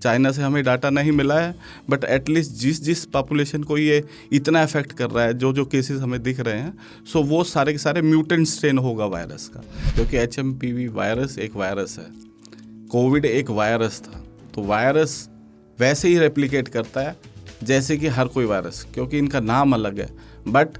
China से हमें data नहीं मिला है, बट एटलीस्ट जिस पॉपुलेशन को ये इतना अफेक्ट कर रहा है, जो केसेस हमें दिख रहे हैं, सो वो सारे के सारे म्यूटेंट स्ट्रेन होगा वायरस का। क्योंकि HMPV वायरस एक वायरस है, कोविड एक वायरस था, तो वायरस वैसे ही रेप्लिकेट करता है जैसे कि हर कोई वायरस, क्योंकि इनका नाम अलग है, बट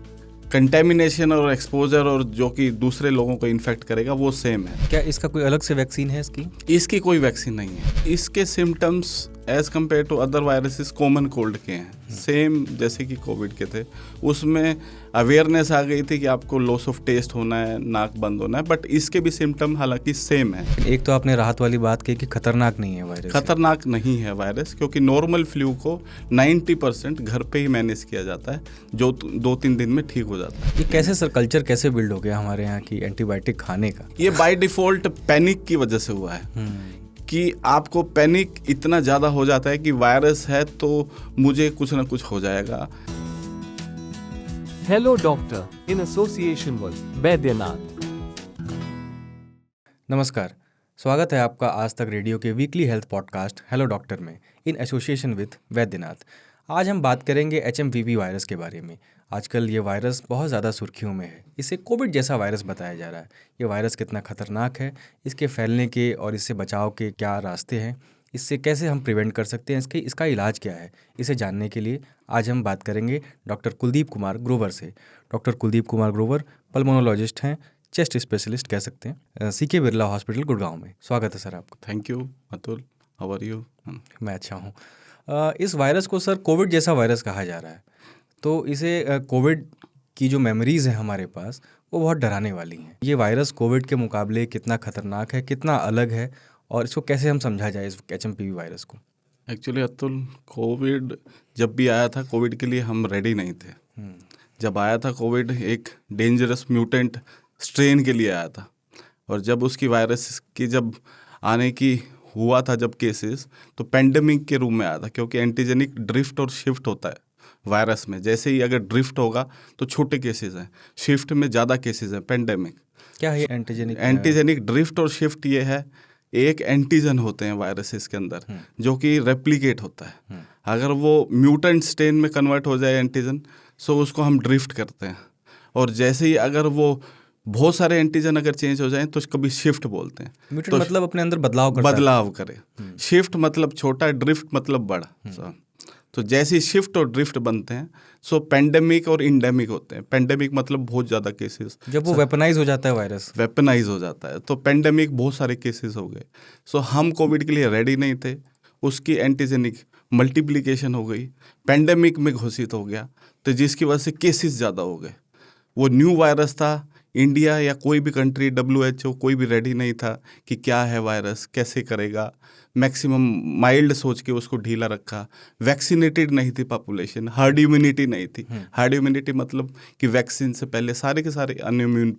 कंटेमिनेशन और एक्सपोजर और जो कि दूसरे लोगों को इन्फेक्ट करेगा वो सेम है। क्या इसका कोई अलग से वैक्सीन है इसकी कोई वैक्सीन नहीं है। इसके symptoms as compare to other viruses common cold के हैं, सेम जैसे कि कोविड के थे। उसमें अवेयरनेस आ गई थी कि आपको लॉस ऑफ टेस्ट होना है, नाक बंद होना है, बट इसके भी सिम्टम हालांकि सेम है। एक तो आपने राहत वाली बात कही कि खतरनाक नहीं है वायरस। खतरनाक नहीं है वायरस, क्योंकि नॉर्मल फ्लू को 90% घर पे ही मैनेज किया जाता है, जो 2-3 दिन में ठीक हो जाता है। ये कैसे सर कल्चर कैसे बिल्ड हो गया हमारे यहाँ की एंटीबायोटिक खाने का? ये बाय डिफॉल्ट पैनिक की वजह से हुआ है कि आपको पैनिक इतना ज़्यादा हो जाता है कि वायरस है तो मुझे कुछ ना कुछ हो जाएगा। Hello doctor in association with Vaidyanath. नमस्कार, स्वागत है आपका आज तक रेडियो के weekly health podcast hello doctor में इन एसोसिएशन विद वैद्यनाथ। आज हम बात करेंगे HMPV वायरस के बारे में। आजकल ये वायरस बहुत ज़्यादा सुर्खियों में है। इसे कोविड जैसा वायरस बताया जा रहा है। ये वायरस कितना खतरनाक है, इसके फैलने के और इससे बचाव के क्या रास्ते हैं, इससे कैसे हम प्रिवेंट कर सकते हैं, इसका इलाज क्या है, इसे जानने के लिए आज हम बात करेंगे डॉक्टर कुलदीप कुमार ग्रोवर से। डॉक्टर कुलदीप कुमार ग्रोवर पल्मोनोलॉजिस्ट हैं, चेस्ट स्पेशलिस्ट कह सकते हैं, CK बिरला हॉस्पिटल गुड़गांव में। स्वागत है सर आपका। Thank you Atul, how are you? मैं अच्छा हूँ। इस वायरस को सर कोविड जैसा वायरस कहा जा रहा है, तो इसे कोविड की जो मेमोरीज़ हैं हमारे पास वो बहुत डराने वाली हैं। ये वायरस कोविड के मुकाबले कितना खतरनाक है, कितना अलग है, और इसको कैसे हम समझा जाए इस HMPV वायरस को? एक्चुअली अतुल, कोविड जब भी आया था, कोविड के लिए हम रेडी नहीं थे। जब आया था कोविड, एक डेंजरस म्यूटेंट स्ट्रेन के लिए आया था, और जब उसकी वायरस की जब आने की हुआ था जब केसेस, तो पेंडेमिक के रूप में आया था, क्योंकि एंटीजेनिक ड्रिफ्ट और शिफ्ट होता है वायरस में। जैसे ही अगर ड्रिफ्ट होगा तो छोटे केसेस हैं, शिफ्ट में ज़्यादा केसेस हैं। पेंडेमिक क्या है? एंटीजेनिक ड्रिफ्ट और शिफ्ट ये है, एक एंटीजन होते हैं वायरसेस के अंदर जो कि रेप्लिकेट होता है। अगर वो म्यूटेंट स्ट्रेन में कन्वर्ट हो जाए एंटीजन, सो उसको हम ड्रिफ्ट करते हैं। और जैसे ही अगर वो बहुत सारे एंटीजन अगर चेंज हो जाएं तो कभी शिफ्ट बोलते हैं। म्यूटेंट मतलब अपने अंदर बदलाव करे। शिफ्ट मतलब छोटा, ड्रिफ्ट मतलब बड़ा। तो जैसे शिफ्ट और ड्रिफ्ट बनते हैं, सो पेंडेमिक और इंडेमिक होते हैं। पेंडेमिक मतलब बहुत ज़्यादा केसेस, जब वो वेपनाइज हो जाता है, वायरस वेपनाइज हो जाता है, तो पेंडेमिक बहुत सारे केसेस हो गए। सो हम कोविड के लिए रेडी नहीं थे, उसकी एंटीजेनिक मल्टीप्लिकेशन हो गई, पेंडेमिक में घोषित हो गया, तो जिसकी वजह से केसेस ज़्यादा हो गए। वो न्यू वायरस था, इंडिया या कोई भी कंट्री, WHO कोई भी रेडी नहीं था कि क्या है वायरस, कैसे करेगा। मैक्सिमम माइल्ड सोच के उसको ढीला रखा। वैक्सीनेटेड नहीं थी पॉपुलेशन, हर्ड इम्यूनिटी नहीं थी। हर्ड इम्यूनिटी मतलब कि वैक्सीन से पहले सारे के सारे अनइम्यून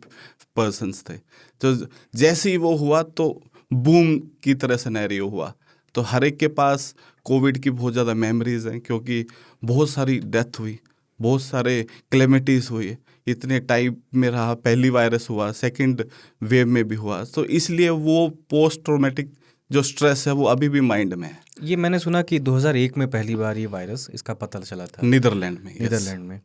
पर्सन्स थे। तो जैसे ही वो हुआ तो बूम की तरह सिनेरियो हुआ। तो हर एक के पास कोविड की बहुत ज़्यादा मेमोरीज हैं, क्योंकि बहुत सारी डेथ हुई, बहुत सारे क्लेमिटीज़ हुई, इतने टाइप में रहा। पहली वायरस हुआ, सेकंड वेव में भी हुआ, तो इसलिए वो पोस्ट ट्रॉमेटिक जो स्ट्रेस है वो अभी भी माइंड में है। ये मैंने सुना कि 2001 में पहली बार ये वायरस इसका पता चला था नीदरलैंड में।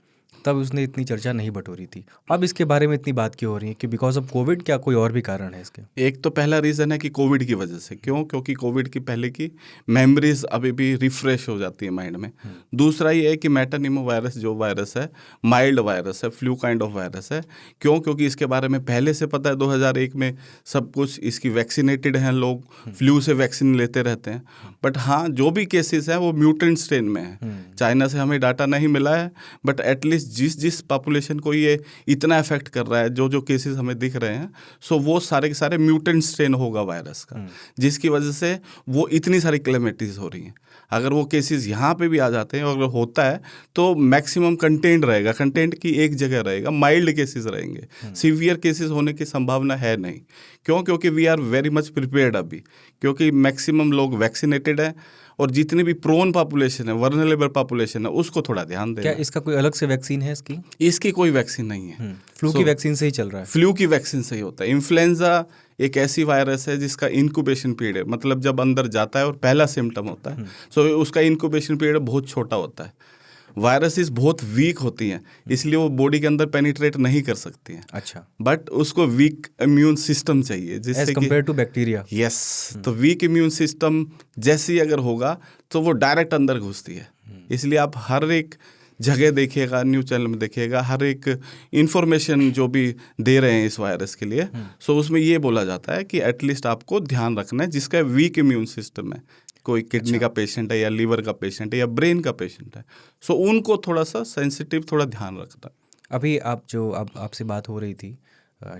तब उसने इतनी चर्चा नहीं बटोरी थी। अब इसके बारे में इतनी बात क्यों हो रही है कि बिकॉज ऑफ कोविड? क्या कोई और भी कारण है इसके? एक तो पहला रीज़न है कि कोविड की वजह से। क्यों? क्योंकि कोविड की पहले की मेमोरीज अभी भी रिफ्रेश हो जाती है माइंड में। दूसरा ये है कि मेटानिमो वायरस जो वायरस है, माइल्ड वायरस है, फ्लू काइंड ऑफ वायरस है। क्यों? क्योंकि इसके बारे में पहले से पता है, 2001 में सब कुछ, इसकी वैक्सीनेटेड हैं लोग, फ्लू से वैक्सीन लेते रहते हैं। बट हाँ, जो भी केसेस हैं वो म्यूटेंट स्ट्रेन में है। चाइना से हमें डाटा नहीं मिला है, बट एटलीस्ट जिस पॉपुलेशन को ये इतना अफेक्ट कर रहा है, जो केसेस हमें दिख रहे हैं, सो वो सारे के सारे म्यूटेंट स्ट्रेन होगा वायरस का, जिसकी वजह से वो इतनी सारी क्लेमिटीज हो रही हैं। अगर वो केसेस यहाँ पे भी आ जाते हैं, और अगर होता है तो मैक्सिमम कंटेंट रहेगा, कंटेंट की एक जगह रहेगा, माइल्ड केसेस रहेंगे, सीवियर केसेस होने की संभावना है नहीं। क्यों? क्योंकि we are very much prepared अभी, क्योंकि मैक्सिमम लोग वैक्सीनेटेड हैं और जितनी भी प्रोन पॉपुलेशन है, वर्नरेबल पॉपुलेशन है, उसको थोड़ा ध्यान क्या देना। इसका कोई अलग से वैक्सीन है इसकी? इसकी कोई वैक्सीन नहीं है। फ्लू की वैक्सीन से ही चल रहा है? फ्लू की वैक्सीन से ही होता है। इन्फ्लुएंजा एक ऐसी वायरस है जिसका इंक्यूबेशन पीरियड है, मतलब जब अंदर जाता है और पहला सिम्टम होता है, सो उसका इंक्यूबेशन पीरियड बहुत छोटा होता है। वायरसेस बहुत वीक होती हैं, इसलिए वो बॉडी के अंदर पेनिट्रेट नहीं कर सकती हैं। अच्छा, बट उसको वीक इम्यून सिस्टम चाहिए एज जिससे कि कम्पेयर टू बैक्टीरिया। यस, तो वीक इम्यून सिस्टम जैसी अगर होगा तो वो डायरेक्ट अंदर घुसती है। इसलिए आप हर एक जगह देखिएगा, न्यूज़ चैनल में देखिएगा, हर एक इंफॉर्मेशन जो भी दे रहे हैं इस वायरस के लिए, सो उसमें ये बोला जाता है कि एटलीस्ट आपको ध्यान रखना है जिसका वीक इम्यून सिस्टम है, कोई किडनी का पेशेंट है या लीवर का पेशेंट है या ब्रेन का पेशेंट है, सो उनको थोड़ा सा सेंसिटिव, थोड़ा ध्यान रखना। अभी आपसे बात हो रही थी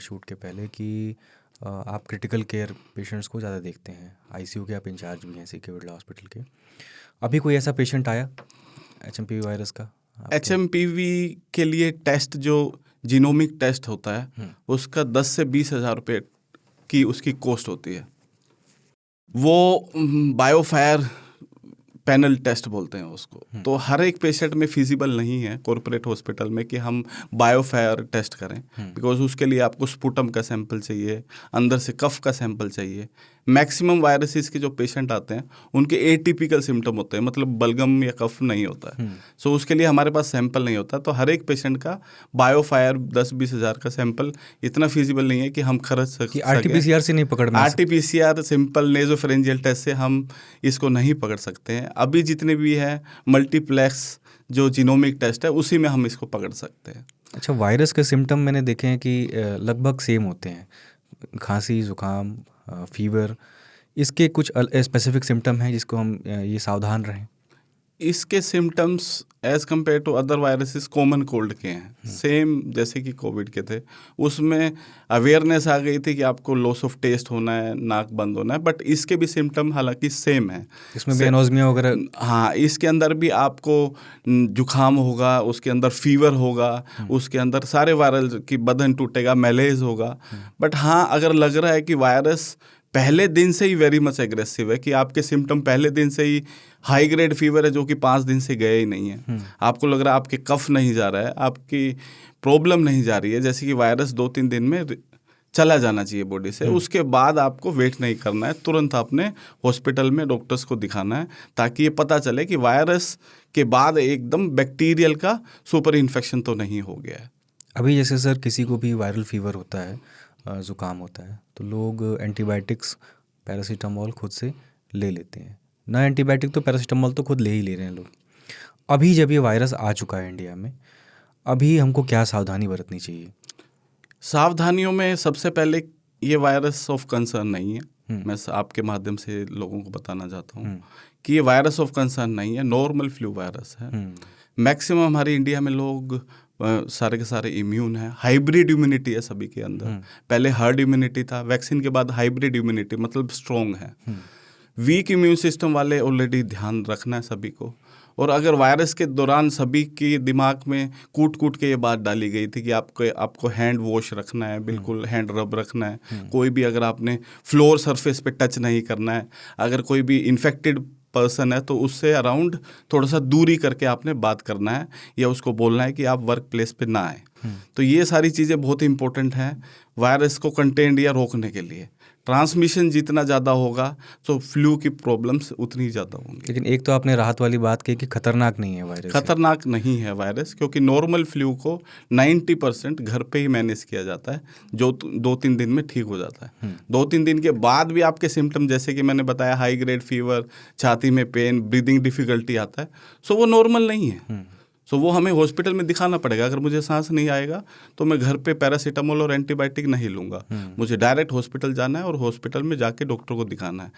शूट के पहले कि आप क्रिटिकल केयर पेशेंट्स को ज़्यादा देखते हैं, आईसीयू के आप इंचार्ज भी हैं सीके बिरला हॉस्पिटल के। अभी कोई ऐसा पेशेंट आया HMPV वायरस का? HMPV के लिए टेस्ट जो जीनोमिक टेस्ट होता है उसका 10 से 20 हज़ार रुपये की उसकी कॉस्ट होती है। वो बायोफायर पैनल टेस्ट बोलते हैं उसको। तो हर एक पेशेंट में फिजिबल नहीं है कॉर्पोरेट हॉस्पिटल में कि हम बायोफायर टेस्ट करें, बिकॉज उसके लिए आपको स्पुटम का सैंपल चाहिए, अंदर से कफ का सैंपल चाहिए। मैक्सिमम वायरसेस के जो पेशेंट आते हैं उनके एटिपिकल सिम्टम होते हैं, मतलब बलगम या कफ नहीं होता है, सो उसके लिए हमारे पास सैंपल नहीं होता। तो हर एक पेशेंट का बायोफायर 10-20 हज़ार का सैंपल इतना फिजिबल नहीं है कि हम खर्च सकें। RT-PCR से नहीं पकड़ में? RT-PCR सिंपल नेजोफेरेंजियल टेस्ट से हम इसको नहीं पकड़ सकते हैं। अभी जितने भी है मल्टीप्लेक्स जो जीनोमिक टेस्ट है उसी में हम इसको पकड़ सकते हैं। अच्छा, वायरस के सिम्टम मैंने देखे हैं कि लगभग सेम होते हैं, खांसी, जुकाम, फीवर। इसके कुछ स्पेसिफिक सिम्टम हैं जिसको हम ये सावधान रहें? इसके symptoms as compare to other viruses common cold के हैं, सेम जैसे कि कोविड के थे। उसमें अवेयरनेस आ गई थी कि आपको लॉस ऑफ टेस्ट होना है, नाक बंद होना है, बट इसके भी सिम्टम हालांकि सेम है। इसमें भी एनोज़मिया वगैरह? हाँ, इसके अंदर भी आपको जुखाम होगा, उसके अंदर फीवर होगा, उसके अंदर सारे वायरल की बदन टूटेगा, मैलेज होगा। बट हाँ, अगर लग रहा है कि वायरस पहले दिन से ही वेरी मच एग्रेसिव है, कि आपके सिम्टम पहले दिन से ही हाई ग्रेड फीवर है जो कि 5 दिन से गए ही नहीं है, आपको लग रहा है आपके कफ नहीं जा रहा है, आपकी प्रॉब्लम नहीं जा रही है, जैसे कि वायरस 2-3 दिन में चला जाना चाहिए बॉडी से, उसके बाद आपको वेट नहीं करना है, तुरंत आपने हॉस्पिटल में डॉक्टर्स को दिखाना है, ताकि ये पता चले कि वायरस के बाद एकदम बैक्टीरियल का सुपर इन्फेक्शन तो नहीं हो गया है। अभी जैसे सर किसी को भी वायरल फीवर होता है, ज़ुकाम होता है, तो लोग एंटीबायोटिक्स, पैरासीटामोल खुद से ले लेते हैं। ना एंटीबायोटिक तो पैरासीटामोल तो खुद ले ही ले रहे हैं लोग। अभी जब ये वायरस आ चुका है इंडिया में, अभी हमको क्या सावधानी बरतनी चाहिए? सावधानियों में सबसे पहले ये वायरस ऑफ कंसर्न नहीं है। मैं आपके माध्यम से लोगों को बताना चाहता हूँ कि ये वायरस ऑफ कंसर्न नहीं है, नॉर्मल फ्लू वायरस है। मैक्सिमम हमारे इंडिया में लोग सारे के सारे इम्यून है, हाइब्रिड इम्यूनिटी है सभी के अंदर। पहले हर्ड इम्यूनिटी था, वैक्सीन के बाद हाइब्रिड इम्यूनिटी, मतलब स्ट्रॉन्ग है। वीक इम्यून सिस्टम वाले ऑलरेडी ध्यान रखना है सभी को। और अगर वायरस के दौरान सभी के दिमाग में कूट कूट के ये बात डाली गई थी कि आपको हैंड वॉश रखना है, बिल्कुल हैंड रब रखना है, कोई भी अगर आपने फ्लोर सरफेस पे टच नहीं करना है, अगर कोई भी इन्फेक्टेड पर्सन है तो उससे अराउंड थोड़ा सा दूरी करके आपने बात करना है, या उसको बोलना है कि आप वर्क प्लेस पे ना आए। तो ये सारी चीज़ें बहुत इंपॉर्टेंट हैं वायरस को कंटेन या रोकने के लिए। ट्रांसमिशन जितना ज़्यादा होगा तो फ्लू की प्रॉब्लम्स उतनी ज़्यादा होंगी। लेकिन एक तो आपने राहत वाली बात कही कि खतरनाक नहीं है वायरस। खतरनाक नहीं है वायरस, क्योंकि नॉर्मल फ्लू को 90% घर पे ही मैनेज किया जाता है, जो 2-3 दिन में ठीक हो जाता है। 2-3 दिन के बाद भी आपके सिम्टम, जैसे कि मैंने बताया, हाई ग्रेड फीवर, छाती में पेन, ब्रीदिंग डिफिकल्टी आता है, सो वो नॉर्मल नहीं है। सो वो हमें हॉस्पिटल में दिखाना पड़ेगा। अगर मुझे सांस नहीं आएगा तो मैं घर पे पैरासीटामोल और एंटीबायोटिक नहीं लूँगा, मुझे डायरेक्ट हॉस्पिटल जाना है और हॉस्पिटल में जाके डॉक्टर को दिखाना है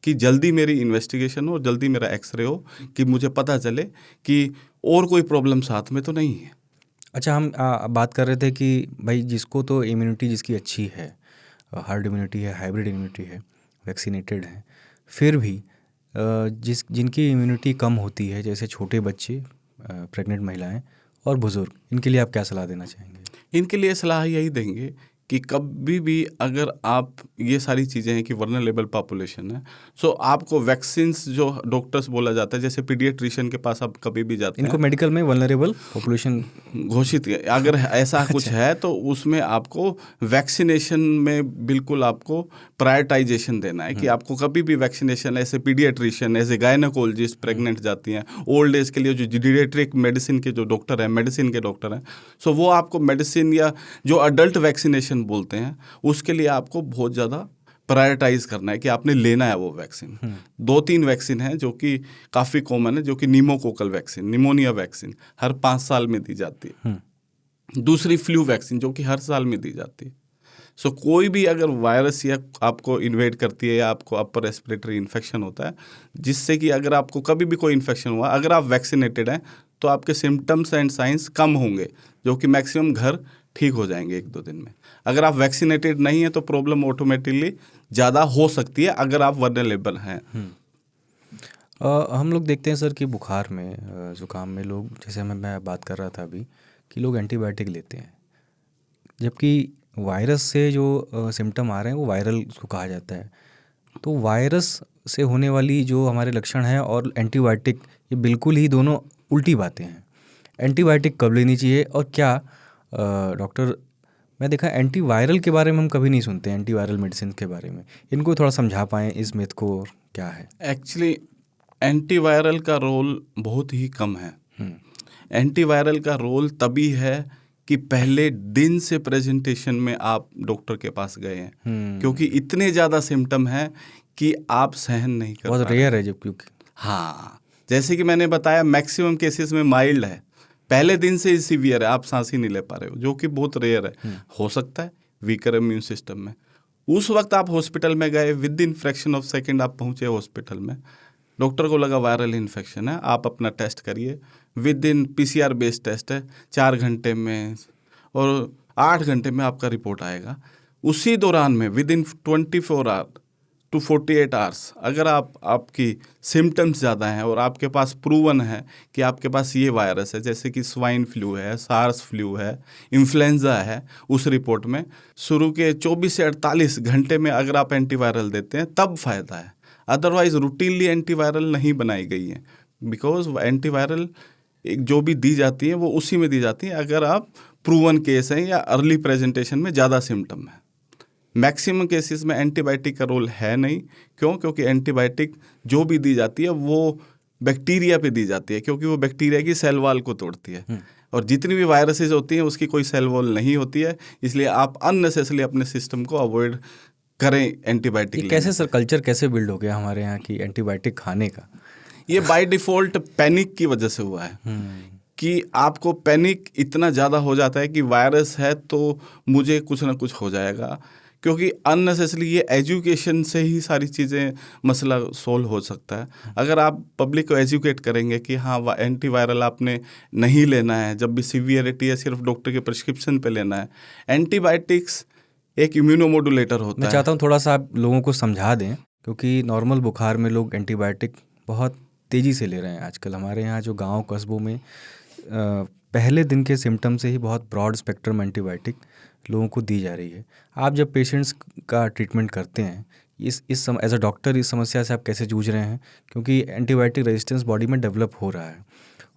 कि जल्दी मेरी इन्वेस्टिगेशन हो, जल्दी मेरा एक्सरे हो, कि मुझे पता चले कि और कोई प्रॉब्लम साथ में तो नहीं है। अच्छा, हम बात कर रहे थे कि भाई जिसको तो इम्यूनिटी जिसकी अच्छी है, हार्ड इम्यूनिटी है, हाइब्रिड इम्यूनिटी है, वैक्सीनेटेड हैं, फिर भी जिनकी इम्यूनिटी कम होती है, जैसे छोटे बच्चे, प्रेग्नेंट महिलाएं और बुज़ुर्ग, इनके लिए आप क्या सलाह देना चाहेंगे? इनके लिए सलाह यही देंगे कि कभी भी अगर आप ये सारी चीज़ें हैं कि वल्नरेबल पॉपुलेशन है, सो आपको वैक्सीन्स जो डॉक्टर्स बोला जाता है, जैसे पीडियाट्रिशियन के पास आप कभी भी जाते इनको हैं, मेडिकल में वल्नरेबल पॉपुलेशन घोषित अगर ऐसा कुछ है तो उसमें आपको वैक्सीनेशन में बिल्कुल आपको प्रायोरिटाइजेशन देना है कि आपको कभी भी वैक्सीनेशन, ऐसे पीडियाट्रिशियन, ऐसे गायनेकोलॉजिस्ट प्रेग्नेंट जाती हैं, ओल्ड एज के लिए जो जीडियाट्रिक मेडिसिन के जो डॉक्टर हैं, मेडिसिन के डॉक्टर हैं, सो वो आपको मेडिसिन या जो अडल्ट वैक्सीनेशन बोलते हैं उसके लिए आपको बहुत ज़्यादा प्रायोरिटाइज करना है कि आपने लेना है वो वैक्सीन। 2-3 वैक्सीन हैं जो कि काफ़ी कॉमन है, जो कि निमोकोकल वैक्सीन, निमोनिया वैक्सीन हर 5 साल में दी जाती है। दूसरी फ्लू वैक्सीन जो कि हर साल में दी जाती है। सो कोई भी अगर वायरस या आपको इन्वेड करती है या आपको अपर रेस्पिरेटरी इन्फेक्शन होता है, जिससे कि अगर आपको कभी भी कोई इन्फेक्शन हुआ, अगर आप वैक्सीनेटेड हैं तो आपके सिम्टम्स एंड साइंस कम होंगे, जो कि मैक्सिमम घर ठीक हो जाएंगे 1-2 दिन में। अगर आप वैक्सीनेटेड नहीं है तो प्रॉब्लम ऑटोमेटिकली ज़्यादा हो सकती है अगर आप वल्नरेबल हैं। हम लोग देखते हैं सर कि बुखार में, ज़ुकाम में लोग, जैसे मैं बात कर रहा था अभी, कि लोग एंटीबायोटिक लेते हैं, जबकि वायरस से जो सिम्टम आ रहे हैं वो वायरल उसको कहा जाता है। तो वायरस से होने वाली जो हमारे लक्षण हैं और एंटीबायोटिक, ये बिल्कुल ही दोनों उल्टी बातें हैं। एंटीबायोटिक कब लेनी चाहिए और क्या डॉक्टर, मैं देखा एंटीवायरल के बारे में हम कभी नहीं सुनते, एंटीवायरल मेडिसिन के बारे में, इनको थोड़ा समझा पाएँ इस मिथ को, और क्या है? एक्चुअली एंटीवायरल का रोल बहुत ही कम है। एंटीवायरल का रोल तभी है कि पहले दिन से प्रेजेंटेशन में आप डॉक्टर के पास गए हैं, क्योंकि इतने ज़्यादा सिम्टम हैं कि आप सहन नहीं कर बहुत पा रहे। रेयर है जब, क्योंकि हाँ, जैसे कि मैंने बताया मैक्सिमम केसेस में माइल्ड है, पहले दिन से ही सीवियर है, आप सांस ही नहीं ले पा रहे हो, जो कि बहुत रेयर है। हो सकता है वीकर इम्यून सिस्टम में, उस वक्त आप हॉस्पिटल में गए, with in fraction of second आप पहुँचे हॉस्पिटल में, डॉक्टर को लगा वायरल इन्फेक्शन है, आप अपना टेस्ट करिए, within PCR based test है, 4 घंटे में और 8 घंटे में आपका रिपोर्ट आएगा। उसी दौरान में within 24 hour to 48 hours अगर आपकी सिम्टम्स ज़्यादा हैं और आपके पास प्रूवन है कि आपके पास ये वायरस है, जैसे कि स्वाइन फ्लू है, सार्स फ्लू है, इन्फ्लुएंजा है, उस रिपोर्ट में शुरू के 24 से 48 घंटे में अगर आप एंटीवायरल देते हैं तब फ़ायदा है। अदरवाइज रूटीनली एंटीवायरल नहीं बनाई गई है, बिकॉज एंटीवायरल एक जो भी दी जाती है वो उसी में दी जाती है अगर आप प्रूवन केस हैं या अर्ली प्रेजेंटेशन में ज़्यादा सिम्टम है। मैक्सिमम केसेस में एंटीबायोटिक का रोल है नहीं। क्यों? क्योंकि एंटीबायोटिक जो भी दी जाती है वो बैक्टीरिया पे दी जाती है, क्योंकि वो बैक्टीरिया की सेल वॉल को तोड़ती है, और जितनी भी वायरसेस होती हैं उसकी कोई सेल वॉल नहीं होती है, इसलिए आप अननेसेसरली अपने सिस्टम को अवॉइड करें एंटीबायोटिक। कैसे सर कल्चर कैसे बिल्ड हो गया हमारे यहाँ की एंटीबायोटिक खाने का? ये बाय डिफ़ॉल्ट पैनिक की वजह से हुआ है कि आपको पैनिक इतना ज़्यादा हो जाता है कि वायरस है तो मुझे कुछ ना कुछ हो जाएगा, क्योंकि अननेसेसरली ये एजुकेशन से ही सारी चीज़ें मसला सोल्व हो सकता है। अगर आप पब्लिक को एजुकेट करेंगे कि हाँ एंटीवायरल आपने नहीं लेना है, जब भी सीवियरिटी है सिर्फ डॉक्टर के प्रिस्क्रिप्शन पे लेना है। एंटीबायोटिक्स एक इम्यूनोमोडुलेटर होता है। मैं चाहता हूँ थोड़ा सा आप लोगों को समझा दें, क्योंकि नॉर्मल बुखार में लोग एंटीबायोटिक बहुत तेज़ी से ले रहे हैं आजकल। हमारे यहाँ जो गांव कस्बों में पहले दिन के सिम्टम से ही बहुत ब्रॉड स्पेक्ट्रम एंटीबायोटिक लोगों को दी जा रही है। आप जब पेशेंट्स का ट्रीटमेंट करते हैं, इस एज अ डॉक्टर इस समस्या से आप कैसे जूझ रहे हैं? क्योंकि एंटीबायोटिक रेजिस्टेंस बॉडी में डेवलप हो रहा है,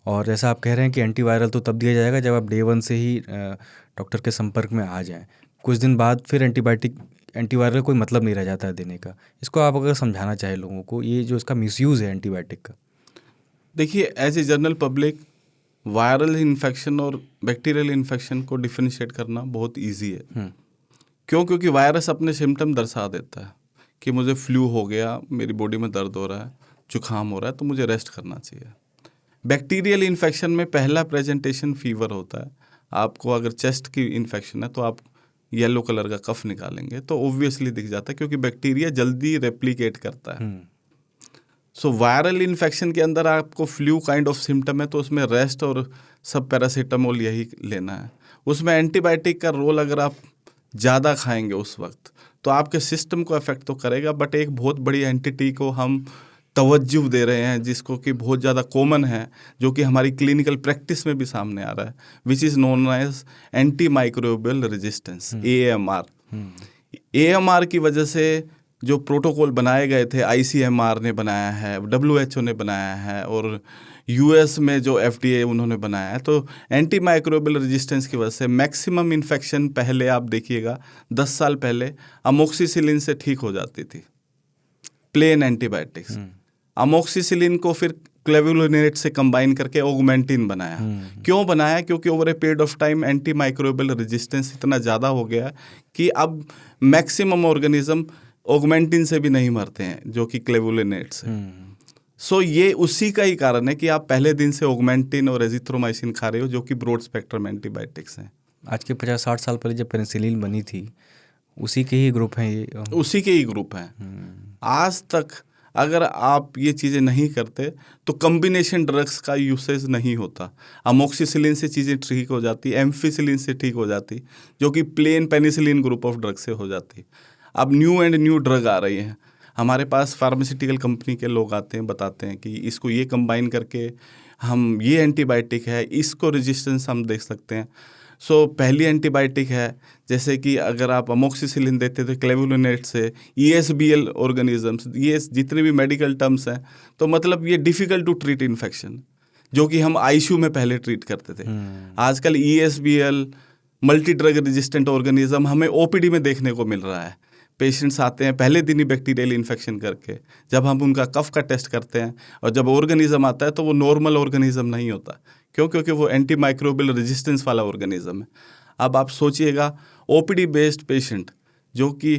और जैसा आप कह रहे हैं कि एंटीवायरल तो तब दिया जाएगा जब आप डे 1 से ही डॉक्टर के संपर्क में आ जाएं। कुछ दिन बाद फिर एंटीवायरल कोई मतलब नहीं रह जाता है देने का। इसको आप अगर समझाना चाहें लोगों को, ये जो इसका मिसयूज़ है एंटीबायोटिक का। देखिए, as a general public viral infection और बैक्टीरियल इन्फेक्शन को डिफरेंशिएट करना बहुत इजी है। क्यों? क्योंकि वायरस अपने सिम्टम दर्शा देता है कि मुझे फ्लू हो गया, मेरी बॉडी में दर्द हो रहा है, जुकाम हो रहा है, तो मुझे रेस्ट करना चाहिए। बैक्टीरियल इन्फेक्शन में पहला प्रेजेंटेशन फीवर होता है। आपको अगर चेस्ट की इन्फेक्शन है तो आप येलो कलर का कफ निकालेंगे तो ऑब्वियसली दिख जाता है, क्योंकि बैक्टीरिया जल्दी रेप्लिकेट करता है। सो वायरल इन्फेक्शन के अंदर आपको फ्लू काइंड ऑफ सिम्टम है तो उसमें रेस्ट और सब पैरासीटामोल यही लेना है। उसमें एंटीबायोटिक का रोल अगर आप ज़्यादा खाएंगे उस वक्त तो आपके सिस्टम को अफेक्ट तो करेगा, बट एक बहुत बड़ी एंटिटी को हम तवज्जो दे रहे हैं, जिसको कि बहुत ज़्यादा कॉमन है, जो कि हमारी क्लिनिकल प्रैक्टिस में भी सामने आ रहा है, which is known as anti microbial resistance, AMR। AMR की वजह से जो प्रोटोकॉल बनाए गए थे, ICMR ने बनाया है, WHO ने बनाया है, और US में जो FDA उन्होंने बनाया है, तो एंटी माइक्रोबियल रेजिस्टेंस की वजह से मैक्सिमम इन्फेक्शन पहले आप देखिएगा 10 साल पहले अमोक्सिसिलिन से ठीक हो जाती थी, प्लेन एंटीबायोटिक्स। अमोक्सिसिलिन को फिर क्लेवुलिनेट से कंबाइन करके ऑगमेंटिन बनाया। क्यों बनाया? क्योंकि over a period of time anti microbial resistance इतना ज़्यादा हो गया कि अब मैक्सिमम ऑर्गेनिज्म ऑगमेंटिन से भी नहीं मरते हैं, जो कि क्लेवुलिनेट से। सो ये उसी का ही कारण है कि आप पहले दिन से ऑगमेंटिन और एजिथ्रोमाइसिन खा रहे हो, जो कि ब्रॉड स्पेक्ट्रम एंटीबायोटिक्स हैं। आज के 50-60 साल पहले जब पेनिसिलिन बनी थी, उसी के ही ग्रुप हैं ये। उसी के ही ग्रुप हैं। आज तक अगर आप ये चीज़ें नहीं करते तो कम्बिनेशन ड्रग्स का यूसेज नहीं होता। अमोक्सिसिलिन से चीज़ें ठीक हो जाती, एम्फिसिलिन से ठीक हो जाती, जो कि plain penicillin group of drug से हो जाती। अब न्यू ड्रग आ रही हैं हमारे पास, फार्मास्यूटिकल कंपनी के लोग आते हैं, बताते हैं कि इसको ये कंबाइन करके हम ये एंटीबायोटिक है, इसको रेजिस्टेंस हम देख सकते हैं। सो पहली एंटीबायोटिक है, जैसे कि अगर आप अमोक्सिसिलिन देते थे क्लेवुलिनेट से, ESBL ऑर्गेनिजम्स, ये जितने भी मेडिकल टर्म्स हैं, तो मतलब ये डिफ़िकल्ट टू ट्रीट इन्फेक्शन, जो कि हम ICU में पहले ट्रीट करते थे। आजकल ESBL multi drug resistant organism हमें OPD में देखने को मिल रहा है। पेशेंट्स आते हैं पहले दिन ही बैक्टीरियल इन्फेक्शन करके, जब हम उनका कफ का टेस्ट करते हैं और जब ऑर्गेनिज्म आता है तो वो नॉर्मल ऑर्गेनिज्म नहीं होता। क्यों? क्योंकि वो एंटी माइक्रोबियल रेजिस्टेंस वाला ऑर्गेनिज्म है। अब आप सोचिएगा, OPD बेस्ड पेशेंट जो कि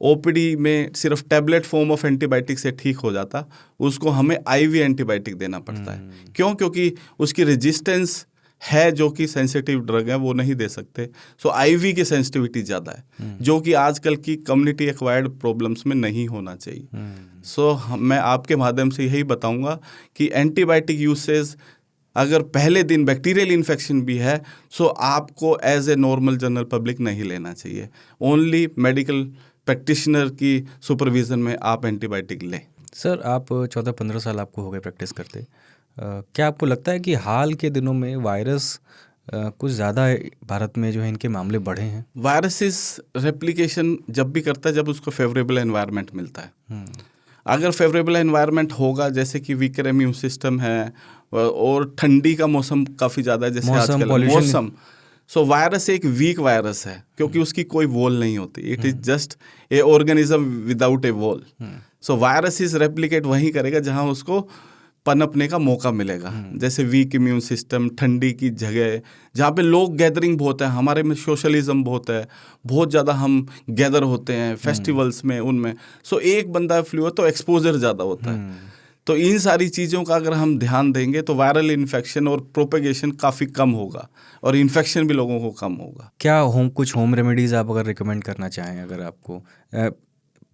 OPD में सिर्फ टैबलेट फॉर्म ऑफ एंटीबायोटिक से ठीक हो जाता, उसको हमें IV एंटीबायोटिक देना पड़ता है। क्यों? क्योंकि उसकी रेजिस्टेंस है, जो कि सेंसिटिव ड्रग है, वो नहीं दे सकते। सो IV की सेंसिटिविटी ज़्यादा है, जो कि आजकल की कम्युनिटी एक्वायर्ड प्रॉब्लम्स में नहीं होना चाहिए। सो मैं आपके माध्यम से यही बताऊंगा कि एंटीबायोटिक यूसेज अगर पहले दिन बैक्टीरियल इन्फेक्शन भी है, सो आपको as a normal general public नहीं लेना चाहिए। ओनली मेडिकल प्रैक्टिशनर की सुपरविज़न में आप एंटीबायोटिक लें। सर, आप 14-15 साल आपको हो गए प्रैक्टिस करते, क्या आपको लगता है कि हाल के दिनों में वायरस कुछ ज़्यादा भारत में जो है इनके मामले बढ़े हैं? वायरसेस रेप्लिकेशन जब भी करता है जब उसको फेवरेबल एनवायरनमेंट मिलता है। अगर फेवरेबल एनवायरनमेंट होगा, जैसे कि वीकर इम्यून सिस्टम है और ठंडी का मौसम काफ़ी ज़्यादा है, जैसे आजकल मौसम, सो वायरस एक वीक वायरस है, क्योंकि उसकी कोई वॉल नहीं होती। It is just a organism without A wall. So virus is replicate वहीं करेगा जहाँ उसको पनपने का मौका मिलेगा। जैसे वीक इम्यून सिस्टम, ठंडी की जगह जहाँ पे लोग गैदरिंग बहुत है, हमारे में सोशलिज्म बहुत है, बहुत ज़्यादा हम गैदर होते हैं फेस्टिवल्स में, उनमें। सो एक बंदा फ्लू है तो एक्सपोजर ज़्यादा होता है। तो इन सारी चीज़ों का अगर हम ध्यान देंगे तो वायरल इन्फेक्शन और प्रोपेगेशन काफ़ी कम होगा और इन्फेक्शन भी लोगों को कम होगा। क्या कुछ होम रेमेडीज़ आप अगर रिकमेंड करना चाहें, अगर आपको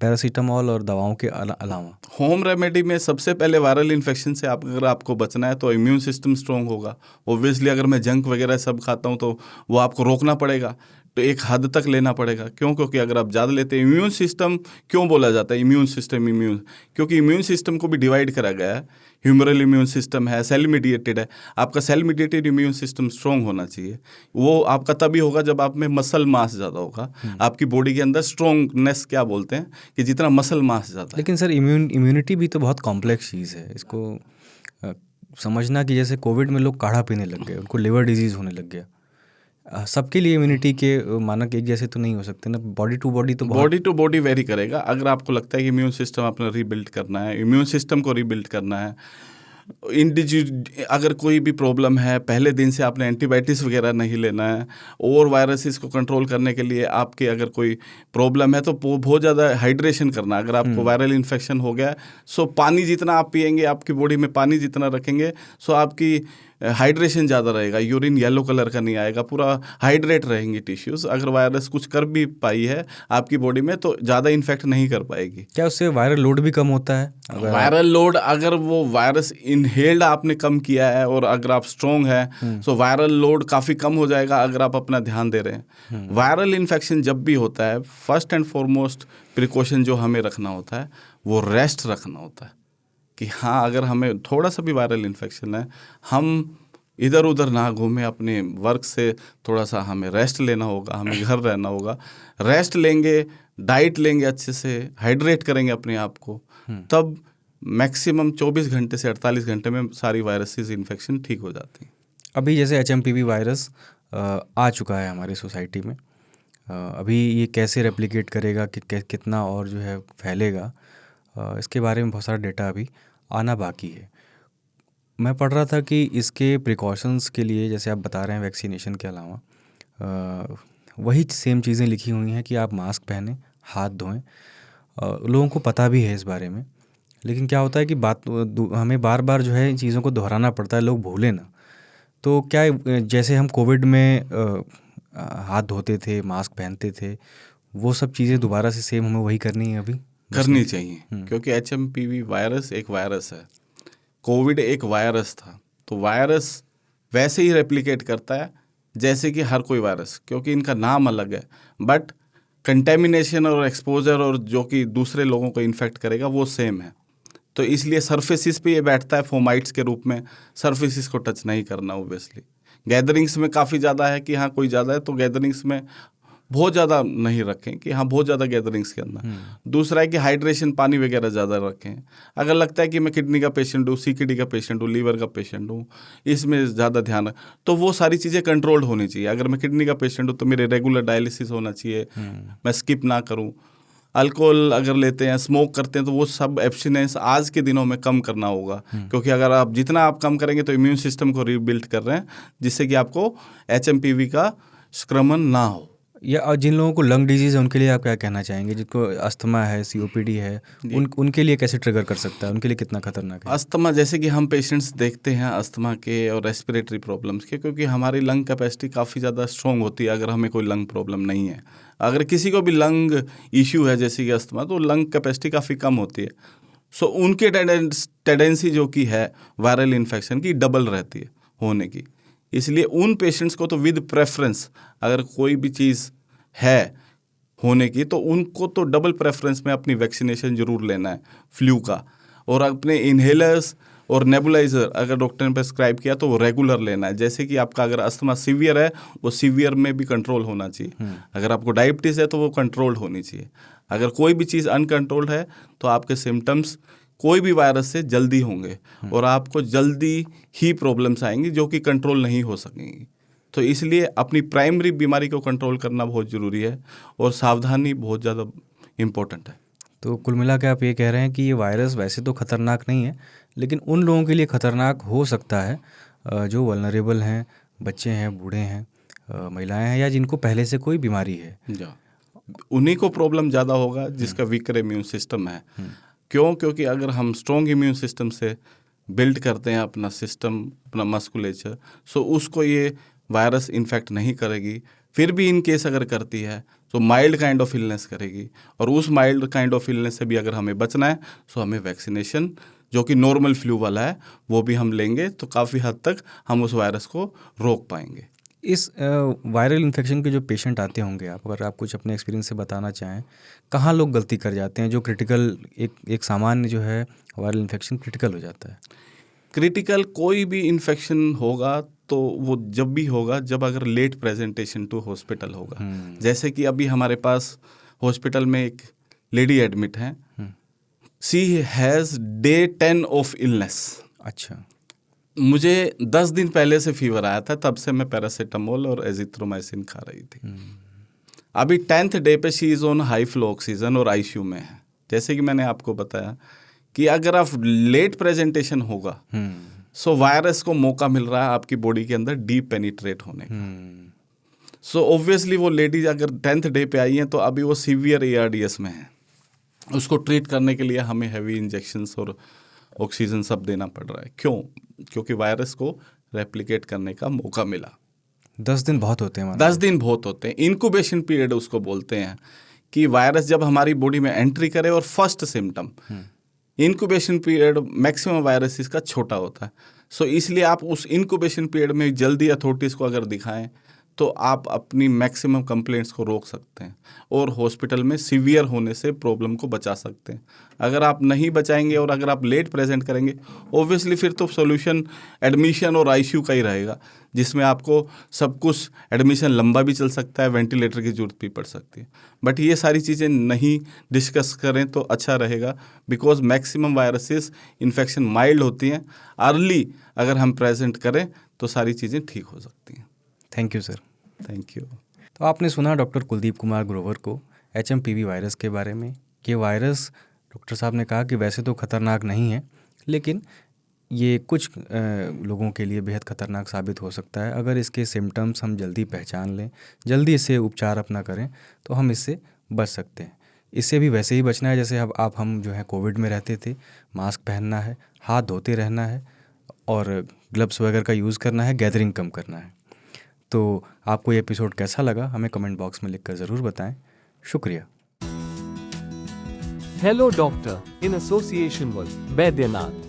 पैरासीटामॉल और दवाओं के अलावा? होम रेमेडी में सबसे पहले वायरल इन्फेक्शन से अगर आपको बचना है तो इम्यून सिस्टम स्ट्रॉन्ग होगा। ओब्वियसली अगर मैं जंक वगैरह सब खाता हूँ तो वो आपको रोकना पड़ेगा, तो एक हद तक लेना पड़ेगा। क्यों? क्योंकि अगर आप ज़्यादा लेते हैं, इम्यून सिस्टम क्यों बोला जाता है इम्यून सिस्टम? क्योंकि इम्यून सिस्टम को भी डिवाइड करा गया है। ह्यूमरल इम्यून सिस्टम है, सेल मीडिएटेड है। आपका cell mediated immune system strong होना चाहिए। वो आपका तभी होगा जब आप में मसल मास ज़्यादा होगा। आपकी बॉडी के अंदर स्ट्रॉन्गनेस क्या बोलते हैं कि जितना मसल मास ज़्यादा है। लेकिन सर, इम्यूनिटी भी तो बहुत कॉम्प्लेक्स चीज़ है। इसको समझना कि जैसे कोविड में लोग काढ़ा पीने लग गए, उनको लिवर डिजीज़ होने लग गया, सबके लिए इम्यूनिटी के मानक एक जैसे तो नहीं हो सकते ना। बॉडी टू बॉडी वेरी करेगा। अगर आपको लगता है कि इम्यून सिस्टम अपना रीबिल्ड करना है, इम्यून सिस्टम को रीबिल्ड करना है, अगर कोई भी प्रॉब्लम है, पहले दिन से आपने एंटीबायोटिक्स वगैरह नहीं लेना है, और वायरसेस को कंट्रोल करने के लिए आपके अगर कोई प्रॉब्लम है तो बहुत ज़्यादा हाइड्रेशन करना। अगर आपको वायरल इन्फेक्शन हो गया, सो पानी जितना आप पिएंगे, आपकी बॉडी में पानी जितना रखेंगे, सो आपकी हाइड्रेशन ज़्यादा रहेगा, यूरिन येलो कलर का नहीं आएगा, पूरा हाइड्रेट रहेंगी टिश्यूज़। अगर वायरस कुछ कर भी पाई है आपकी बॉडी में तो ज़्यादा इन्फेक्ट नहीं कर पाएगी। क्या उससे वायरल लोड भी कम होता है? वायरल लोड, अगर वो वायरस इनहेल्ड आपने कम किया है और अगर आप स्ट्रॉन्ग है, सो वायरल लोड काफ़ी कम हो जाएगा अगर आप अपना ध्यान दे रहे हैं। वायरल इन्फेक्शन जब भी होता है, फर्स्ट एंड फॉरमोस्ट प्रिकॉशन जो हमें रखना होता है वो रेस्ट रखना होता है। कि हाँ अगर हमें थोड़ा सा भी वायरल इन्फेक्शन है, हम इधर उधर ना घूमें, अपने वर्क से थोड़ा सा हमें रेस्ट लेना होगा, हमें घर रहना होगा। रेस्ट लेंगे, डाइट लेंगे, अच्छे से हाइड्रेट करेंगे अपने आप को, तब मैक्सिमम 24 घंटे से 48 घंटे में सारी वायरसेस इन्फेक्शन ठीक हो जाती हैं। अभी जैसे HMPV वायरस आ चुका है हमारी सोसाइटी में, अभी ये कैसे रेप्लिकेट करेगा, कितना और जो है फैलेगा, इसके बारे में बहुत सारा डेटा अभी आना बाकी है। मैं पढ़ रहा था कि इसके प्रिकॉशंस के लिए, जैसे आप बता रहे हैं वैक्सीनेशन के अलावा, वही सेम चीज़ें लिखी हुई हैं कि आप मास्क पहनें, हाथ धोएं। लोगों को पता भी है इस बारे में, लेकिन क्या होता है कि हमें बार बार जो है इन चीज़ों को दोहराना पड़ता है, लोग भूलें ना। तो क्या जैसे हम कोविड में हाथ धोते थे, मास्क पहनते थे, वो सब चीज़ें दोबारा से सेम हमें वही करनी है अभी? करनी चाहिए, क्योंकि HMPV वायरस एक वायरस है, कोविड एक वायरस था, तो वायरस वैसे ही रेप्लिकेट करता है जैसे कि हर कोई वायरस, क्योंकि इनका नाम अलग है, बट कंटेमिनेशन और एक्सपोजर और जो कि दूसरे लोगों को इन्फेक्ट करेगा वो सेम है। तो इसलिए सरफेसिस पे ये बैठता है फोमाइट्स के रूप में, सरफेसिस को टच नहीं करना। ओब्वियसली गैदरिंग्स में काफ़ी ज़्यादा है कि हाँ कोई ज़्यादा है तो गैदरिंग्स में बहुत ज़्यादा नहीं रखें कि हाँ बहुत ज़्यादा गैदरिंग्स के अंदर। दूसरा है कि हाइड्रेशन, पानी वगैरह ज़्यादा रखें। अगर लगता है कि मैं किडनी का पेशेंट हूँ, CKD का पेशेंट हूँ, लीवर का पेशेंट हूँ, इसमें ज़्यादा ध्यान तो वो सारी चीज़ें कंट्रोल्ड होनी चाहिए। अगर मैं किडनी का पेशेंट हूँ तो मेरे रेगुलर डायलिसिस होना चाहिए, मैं स्किप ना करूँ। अल्कोहल अगर लेते हैं, स्मोक करते हैं, तो वो सब एब्स्टिनेंस आज के दिनों में कम करना होगा, क्योंकि अगर आप जितना आप कम करेंगे तो इम्यून सिस्टम को रीबिल्ड कर रहे हैं, जिससे कि आपको HMPV का संक्रमण ना हो। या जिन लोगों को लंग डिजीज़ है उनके लिए आप क्या कहना चाहेंगे? जिनको अस्थमा है, COPD है, उनके लिए कैसे ट्रिगर कर सकता है? उनके लिए कितना खतरनाक है? अस्थमा, जैसे कि हम पेशेंट्स देखते हैं अस्थमा के और रेस्पिरेटरी प्रॉब्लम्स के, क्योंकि हमारी लंग कैपेसिटी काफ़ी ज़्यादा स्ट्रॉन्ग होती है अगर हमें कोई लंग प्रॉब्लम नहीं है। अगर किसी को भी लंग इश्यू है जैसे कि अस्थमा, तो लंग कैपेसिटी काफ़ी कम होती है। सो उनके टेंडेंसी जो कि है वायरल इन्फेक्शन की डबल रहती है होने की। इसलिए उन पेशेंट्स को तो विद प्रेफरेंस, अगर कोई भी चीज़ है होने की तो उनको तो डबल प्रेफरेंस में अपनी वैक्सीनेशन जरूर लेना है फ्लू का। और अपने इन्हेलर्स और नेबुलाइजर अगर डॉक्टर ने प्रेस्क्राइब किया तो वो रेगुलर लेना है। जैसे कि आपका अगर अस्थमा सीवियर है, वो सीवियर में भी कंट्रोल होना चाहिए। अगर आपको डायबिटीज़ है तो वो कंट्रोल्ड होनी चाहिए। अगर कोई भी चीज़ अनकंट्रोल्ड है तो आपके सिम्टम्स कोई भी वायरस से जल्दी होंगे और आपको जल्दी ही प्रॉब्लम्स आएंगी जो कि कंट्रोल नहीं हो सकेंगी। तो इसलिए अपनी प्राइमरी बीमारी को कंट्रोल करना बहुत ज़रूरी है और सावधानी बहुत ज़्यादा इम्पोर्टेंट है। तो कुल मिला के आप ये कह रहे हैं कि ये वायरस वैसे तो ख़तरनाक नहीं है, लेकिन उन लोगों के लिए ख़तरनाक हो सकता है जो वल्नरेबल हैं, बच्चे हैं, बूढ़े हैं, महिलाएं हैं, या जिनको पहले से कोई बीमारी है। उन्हीं को प्रॉब्लम ज़्यादा होगा जिसका वीकर इम्यून सिस्टम है। क्यों? क्योंकि अगर हम स्ट्रॉन्ग इम्यून सिस्टम से बिल्ड करते हैं अपना सिस्टम, अपना मस्कुलेचर, सो उसको ये वायरस इन्फेक्ट नहीं करेगी। फिर भी इन केस अगर करती है तो माइल्ड काइंड ऑफ इलनेस करेगी, और उस माइल्ड काइंड ऑफ इलनेस से भी अगर हमें बचना है तो हमें वैक्सीनेशन जो कि नॉर्मल फ्लू वाला है वो भी हम लेंगे तो काफ़ी हद तक हम उस वायरस को रोक पाएंगे। इस वायरल इन्फेक्शन के जो पेशेंट आते होंगे, अगर आप कुछ अपने एक्सपीरियंस से बताना चाहें, कहाँ लोग गलती कर जाते हैं जो क्रिटिकल, एक सामान्य जो है वायरल इन्फेक्शन क्रिटिकल हो जाता है? क्रिटिकल कोई भी इन्फेक्शन होगा तो वो जब भी होगा जब अगर लेट प्रेजेंटेशन टू हॉस्पिटल होगा। जैसे कि अभी हमारे पास हॉस्पिटल में एक लेडी एडमिट है, she has day 10 of illness. अच्छा। मुझे 10 दिन पहले से फीवर आया था, तब से मैं पैरासीटामोल और एजिथ्रोमाइसिन खा रही थी। अभी 10th डे पे she is on high flow oxygen और ICU में है। जैसे कि मैंने आपको बताया कि अगर आप लेट प्रेजेंटेशन होगा सो वायरस को मौका मिल रहा है आपकी बॉडी के अंदर डीप पेनिट्रेट होने का। सो ऑब्वियसली वो लेडीज अगर 10th डे पे आई हैं तो अभी वो सीवियर ARDS में है, उसको ट्रीट करने के लिए हमें हैवी इंजेक्शंस और ऑक्सीजन सब देना पड़ रहा है। क्यों? क्योंकि वायरस को रेप्लिकेट करने का मौका मिला। 10 दिन बहुत होते हैं। 10 दिन बहुत होते हैं। इंक्यूबेशन पीरियड उसको बोलते हैं कि वायरस जब हमारी बॉडी में एंट्री करे और first symptom, incubation period maximum viruses का छोटा होता है। सो इसलिए आप उस इंक्यूबेशन पीरियड में जल्दी अथॉरिटीज़ को अगर दिखाएं तो आप अपनी मैक्सिमम कंप्लेंट्स को रोक सकते हैं और हॉस्पिटल में सीवियर होने से प्रॉब्लम को बचा सकते हैं। अगर आप नहीं बचाएंगे और अगर आप लेट प्रेजेंट करेंगे, ऑब्वियसली फिर तो सॉल्यूशन एडमिशन और आईसीयू का ही रहेगा, जिसमें आपको सब कुछ एडमिशन लंबा भी चल सकता है, वेंटिलेटर की जरूरत भी पड़ सकती है। बट ये सारी चीज़ें नहीं डिस्कस करें तो अच्छा रहेगा, because maximum viruses infection mild होती हैं। अर्ली अगर हम प्रेजेंट करें तो सारी चीज़ें ठीक हो सकती हैं। Thank you sir. Thank you. तो आपने सुना डॉक्टर कुलदीप कुमार ग्रोवर को HMPV वायरस के बारे में। ये वायरस डॉक्टर साहब ने कहा कि वैसे तो खतरनाक नहीं है, लेकिन ये कुछ लोगों के लिए बेहद खतरनाक साबित हो सकता है। अगर इसके सिम्टम्स हम जल्दी पहचान लें, जल्दी इससे उपचार अपना करें, तो हम इससे बच सकते हैं। इससे भी वैसे ही बचना है जैसे अब हम जो है कोविड में रहते थे। मास्क पहनना है, हाथ धोते रहना है और ग्लव्स वगैरह का यूज़ करना है, गैदरिंग कम करना है। तो आपको ये एपिसोड कैसा लगा हमें कमेंट बॉक्स में लिखकर ज़रूर बताएं। शुक्रिया। Hello Doctor, in association with Baidyanath.